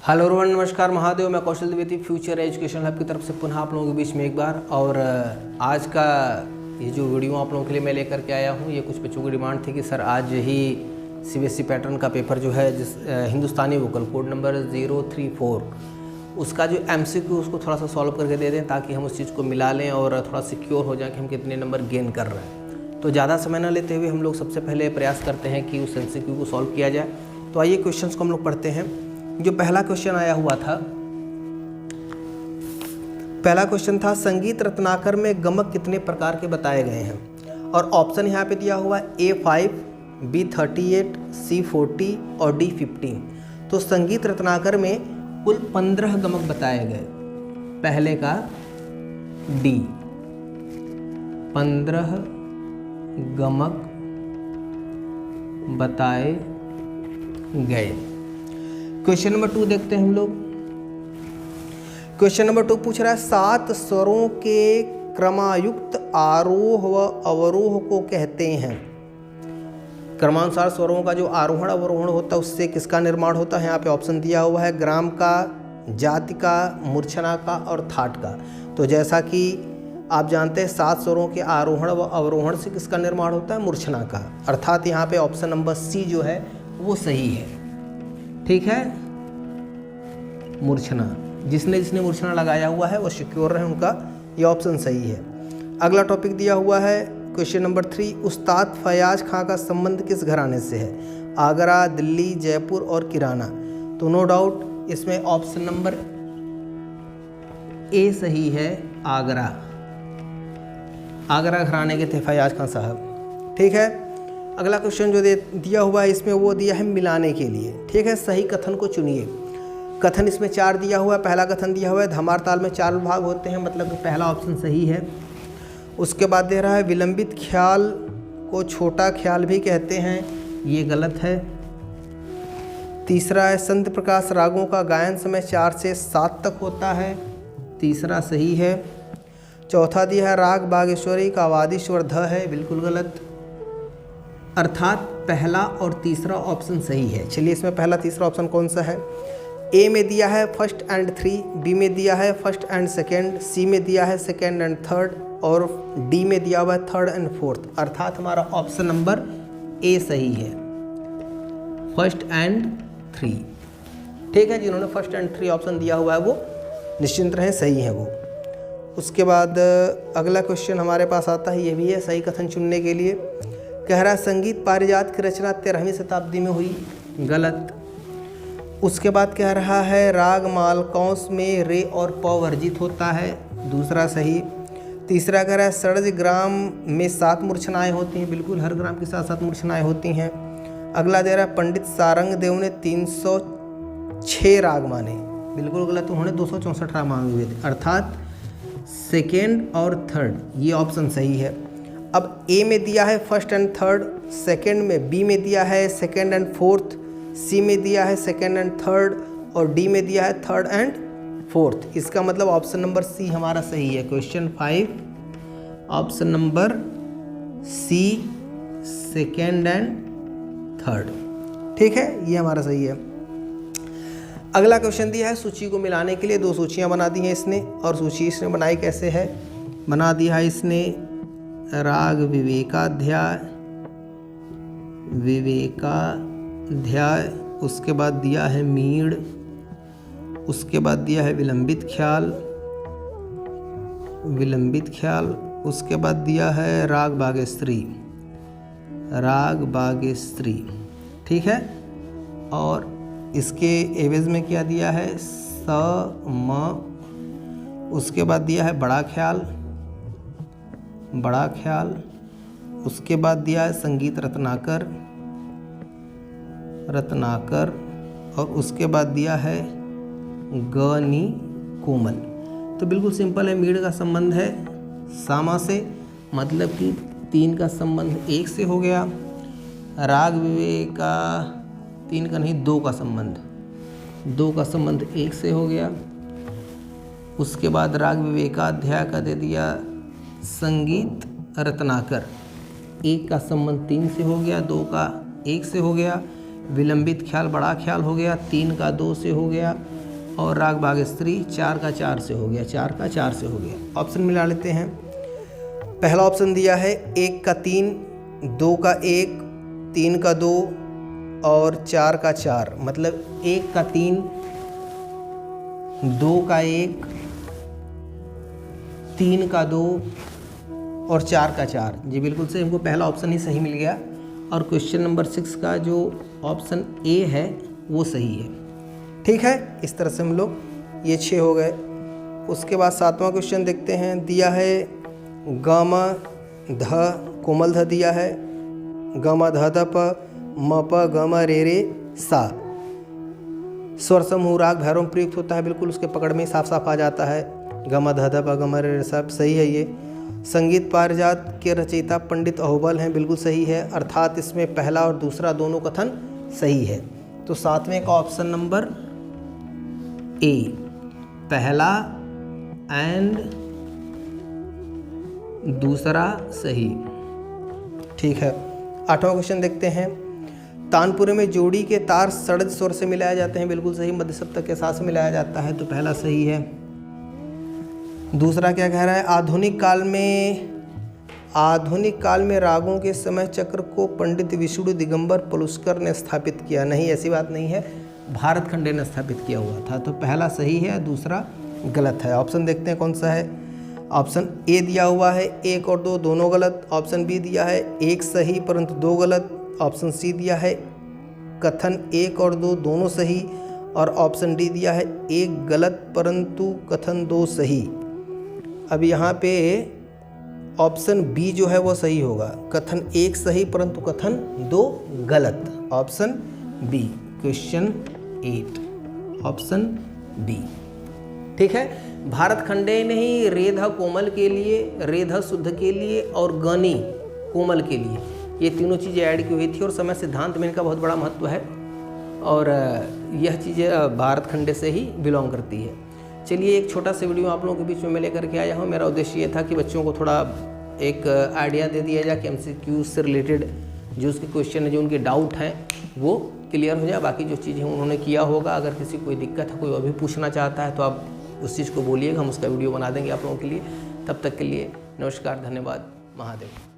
Hello everyone, नमस्कार महादेव। मैं कौशल Dwivedi future education hub की तरफ से पुनः आप लोगों के बीच में एक बार। और आज का ये जो वीडियो आप लोगों के लिए मैं लेकर के आया हूँ, ये कुछ बच्चों की डिमांड थी कि सर आज ही सीबीएसई पैटर्न का पेपर जो है जिस हिंदुस्तानी वोकल कोड नंबर 034 उसका जो एमसीक्यू उसको थोड़ा सा सॉल्व करके दे दें, ताकि हम उस चीज़ को मिला लें और थोड़ा सिक्योर हो जाए कि हम कितने नंबर गेन कर रहे हैं। तो ज़्यादा समय न लेते हुए हम लोग सबसे पहले प्रयास करते हैं कि उस एमसीक्यू को सॉल्व किया जाए। तो आइए क्वेश्चंस को हम लोग पढ़ते हैं। जो पहला क्वेश्चन आया हुआ था, पहला क्वेश्चन था संगीत रत्नाकर में गमक कितने प्रकार के बताए गए हैं। और ऑप्शन यहाँ पे दिया हुआ A5, B38, C40 और D15। तो संगीत रत्नाकर में कुल 15 गमक बताए गए। पहले का D, 15 गमक बताए गए। क्वेश्चन नंबर 2 देखते हैं हम लोग। क्वेश्चन नंबर 2 पूछ रहा है 7 स्वरों के क्रमायुक्त आरोह व अवरोह को कहते हैं। क्रमानुसार स्वरों का जो आरोहण अवरोहण होता है उससे किसका निर्माण होता है। यहाँ पे ऑप्शन दिया हुआ है ग्राम का, जाति का, मूर्छना का और थाट का। तो जैसा कि आप जानते हैं 7 स्वरों के आरोहण व अवरोहण से किसका निर्माण होता है, मूर्छना का। अर्थात यहाँ पे ऑप्शन नंबर C जो है वो सही है। ठीक है, मूर्छना, जिसने मूर्छना लगाया हुआ है वो सिक्योर है, उनका ये ऑप्शन सही है। अगला टॉपिक दिया हुआ है क्वेश्चन नंबर 3, उस्ताद फयाज खां का संबंध किस घराने से है। आगरा, दिल्ली, जयपुर और किराना। तो नो डाउट इसमें ऑप्शन नंबर A सही है, आगरा। आगरा घराने के थे फयाज खां साहब। ठीक है, अगला क्वेश्चन जो दिया हुआ है इसमें वो दिया है मिलाने के लिए। ठीक है, सही कथन को चुनिए। कथन इसमें 4 दिया हुआ है। पहला कथन दिया हुआ है धमार ताल में 4 भाग होते हैं, मतलब कि पहला ऑप्शन सही है। उसके बाद दे रहा है विलंबित ख्याल को छोटा ख्याल भी कहते हैं, ये गलत है। तीसरा है संत प्रकाश रागों का गायन समय 4 से 7 तक होता है, तीसरा सही है। चौथा दिया है राग बागेश्वरी का आवादी स्वर ध है, बिल्कुल गलत। अर्थात पहला और तीसरा ऑप्शन सही है। चलिए इसमें पहला तीसरा ऑप्शन कौन सा है। A में दिया है फर्स्ट एंड 3, B में दिया है फर्स्ट एंड सेकेंड, C में दिया है सेकेंड एंड थर्ड और D में दिया हुआ है थर्ड एंड फोर्थ। अर्थात हमारा ऑप्शन नंबर A सही है, फर्स्ट एंड 3। ठीक है, जिन्होंने फर्स्ट एंड 3 ऑप्शन दिया हुआ है वो निश्चिंत रहें, सही है वो। उसके बाद अगला क्वेश्चन हमारे पास आता है, ये भी है सही कथन चुनने के लिए। कह रहा संगीत पारिजात की रचना 13वीं शताब्दी में हुई, गलत। उसके बाद कह रहा है राग मालकौंस में रे और प वर्जित होता है, दूसरा सही। तीसरा कह रहा है षड्ज ग्राम में 7 मूर्छनाएं होती हैं, बिल्कुल हर ग्राम के साथ 7 मूर्छनाएं होती हैं। अगला दे रहा है पंडित सारंग देव ने 306 राग माने, बिल्कुल गलत, उन्होंने 264 राग मांगे हुए थे। अर्थात सेकेंड और थर्ड ये ऑप्शन सही है। अब A में दिया है फर्स्ट एंड थर्ड, सेकेंड में B में दिया है सेकेंड एंड फोर्थ, C में दिया है सेकेंड एंड थर्ड और D में दिया है थर्ड एंड फोर्थ। इसका मतलब ऑप्शन नंबर C हमारा सही है। Question 5 option number C, second and third. ठीक है, ये हमारा सही है। अगला क्वेश्चन दिया है सूची को मिलाने के लिए 2 सूचियाँ बना दी हैं इसने। और सूची इसने बनाई कैसे है, बना दिया है इसने राग विवेकाध्याय, उसके बाद दिया है मीड़, उसके बाद दिया है विलंबित ख्याल, उसके बाद दिया है राग बागेश्वरी। ठीक है, और इसके एवज में क्या दिया है, स म। उसके बाद दिया है बड़ा ख्याल, उसके बाद दिया है संगीत रत्नाकर और उसके बाद दिया है गनी कोमल। तो बिल्कुल सिंपल है, मीड़ का संबंध है सामा से, मतलब कि 3 का संबंध 1 से हो गया। राग विवेका 3 का नहीं, 2 का संबंध 1 से हो गया। उसके बाद राग विवेकाध्याय का दे दिया संगीत रत्नाकर, 1 का संबंध 3 से हो गया, 2 का 1 से हो गया। विलंबित ख्याल बड़ा ख्याल हो गया, 3 का 2 से हो गया, और राग बाग स्त्री 4 का 4 से हो गया, 4 का 4 से हो गया। ऑप्शन मिला लेते हैं। पहला ऑप्शन दिया है 1 का 3, 2 का 1, 3 का 2 और 4 का 4, मतलब 1 का 3, 2 का 1, 3 का 2 और 4 का 4। जी बिल्कुल सही, हमको पहला ऑप्शन ही सही मिल गया। और क्वेश्चन नंबर 6 का जो ऑप्शन ए है वो सही है। ठीक है, इस तरह से हम लोग ये 6 हो गए। उसके बाद 7वां क्वेश्चन देखते हैं। दिया है ग ध कोमल ध दिया है, ग ध ध प म प ग म रे रे सा। स्वर समूह राग भैरव में प्रयुक्त होता है, बिल्कुल उसके पकड़ में साफ साफ आ जाता है। ग म ध ध प ग म रे रे सा, सही है ये। संगीत पारिजात के रचयिता पंडित अहोबल हैं, बिल्कुल सही है, अर्थात इसमें पहला और दूसरा दोनों कथन सही है। तो 7वें का ऑप्शन नंबर ए, पहला एंड दूसरा सही। ठीक है, 8वां क्वेश्चन देखते हैं। तानपुरे में जोड़ी के तार षड्ज स्वर से मिलाए जाते हैं, बिल्कुल सही, मध्य सप्तक के साथ से मिलाया जाता है, तो पहला सही है। दूसरा क्या कह रहा है, आधुनिक काल में रागों के समय चक्र को पंडित विष्णु दिगंबर पलुस्कर ने स्थापित किया। नहीं, ऐसी बात नहीं है, भारत खंडे ने स्थापित किया हुआ था, तो पहला सही है, दूसरा गलत है। ऑप्शन देखते हैं कौन सा है। ऑप्शन ए दिया हुआ है 1 और 2 दोनों गलत। ऑप्शन बी दिया है 1 सही परंतु 2 गलत। ऑप्शन सी दिया है कथन 1 और 2 दोनों सही। और ऑप्शन डी दिया है 1 गलत परंतु कथन 2 सही। अब यहाँ पे ऑप्शन बी जो है वो सही होगा, कथन 1 सही परंतु कथन 2 गलत। Option B, question 8, option B. ठीक है, भारत खंडे ने ही रेधा कोमल के लिए, रेधा शुद्ध के लिए और गनी कोमल के लिए ये तीनों चीज़ें ऐड की हुई थी, और समय सिद्धांत में इनका बहुत बड़ा महत्व है, और यह चीज़ें भारत खंडे से ही बिलोंग करती है। चलिए, एक छोटा सा वीडियो आप लोगों के बीच में मैं लेकर के आया हूँ। मेरा उद्देश्य ये था कि बच्चों को थोड़ा एक आइडिया दे दिया जाए कि MCQ से रिलेटेड जो उसके क्वेश्चन है, जो उनके डाउट हैं वो क्लियर हो जाए। बाकी जो चीज़ें उन्होंने किया होगा, अगर किसी को कोई दिक्कत है, कोई और भी पूछना चाहता है, तो आप उस चीज़ को बोलिएगा, हम उसका वीडियो बना देंगे आप लोगों के लिए। तब तक के लिए नमस्कार, धन्यवाद, महादेव।